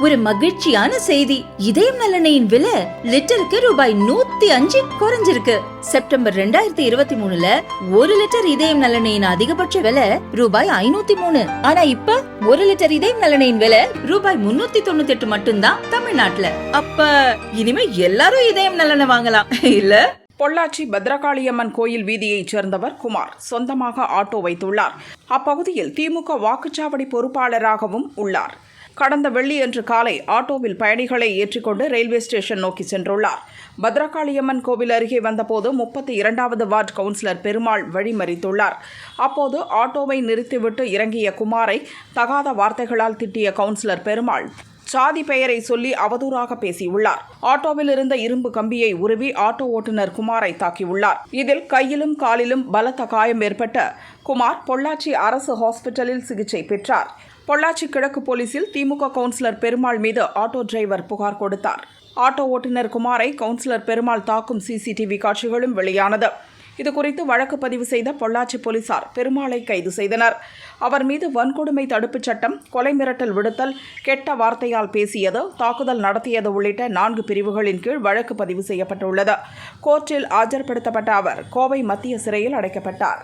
ஒரு மகிழ்ச்சியான செய்தி. இதயம் நல்லெண்ணெயின் விலை லிட்டருக்கு ரூபாய் 105 குறைஞ்சிருக்கு. செப்டம்பர் 2023ல 1 லிட்டர் இதயம் நல்லெண்ணெயின் அதிகபட்ச விலை ரூபாய் 503. ஆனா இப்ப 1 லிட்டர் இதயம் நல்லெண்ணெயின் விலை ரூபாய் 398 மட்டும்தான் தமிழ்நாட்டுல. அப்ப இனிமே எல்லாரும் இதயம் நல்லெண்ணெய் வாங்கலாம் இல்ல? பொள்ளாச்சி பத்ரகாளியம்மன் கோயில் வீதியைச் சேர்ந்தவர் குமார் சொந்தமாக ஆட்டோ வைத்துள்ளார். அப்பகுதியில் திமுக வாக்குச்சாவடி பொறுப்பாளராகவும் உள்ளார். கடந்த வெள்ளியன்று காலை ஆட்டோவில் பயணிகளை ஏற்றிக்கொண்டு ரயில்வே ஸ்டேஷன் நோக்கி சென்றுள்ளார். பத்ரகாளியம்மன் கோவில் அருகே வந்தபோது 32வது வார்டு கவுன்சிலர் பெருமாள் வழிமறித்துள்ளார். அப்போது ஆட்டோவை நிறுத்திவிட்டு இறங்கிய குமாரை தகாத வார்த்தைகளால் திட்டிய கவுன்சிலர் பெருமாள் சாதி பெயரை சொல்லி அவதூறாக பேசியுள்ளார். ஆட்டோவில் இருந்த இரும்பு கம்பியை உருவி ஆட்டோ ஓட்டுநர் குமாரை தாக்கியுள்ளார். இதில் கையிலும் காலிலும் பலத்த காயம் ஏற்பட்ட குமார் பொள்ளாச்சி அரசு ஹாஸ்பிட்டலில் சிகிச்சை பெற்றார். பொள்ளாச்சி கிழக்கு போலீசில் திமுக கவுன்சிலர் பெருமாள் மீது ஆட்டோ டிரைவர் புகார் கொடுத்தார். ஆட்டோ ஓட்டுநர் குமாரை கவுன்சிலர் பெருமாள் தாக்கும் சிசிடிவி காட்சிகளும் வெளியானது. இதுகுறித்து வழக்கு பதிவு செய்த பொள்ளாச்சி போலீசார் பெருமாளை கைது செய்தனர். அவர் மீது வன்கொடுமை தடுப்புச் சட்டம், கொலை மிரட்டல் விடுத்தல், கெட்ட வார்த்தையால் பேசியது, தாக்குதல் நடத்தியது உள்ளிட்ட 4 பிரிவுகளின் கீழ் வழக்கு பதிவு செய்யப்பட்டுள்ளது. கோர்ட்டில் ஆஜர்படுத்தப்பட்ட அவர் கோவை மத்திய சிறையில் அடைக்கப்பட்டார்.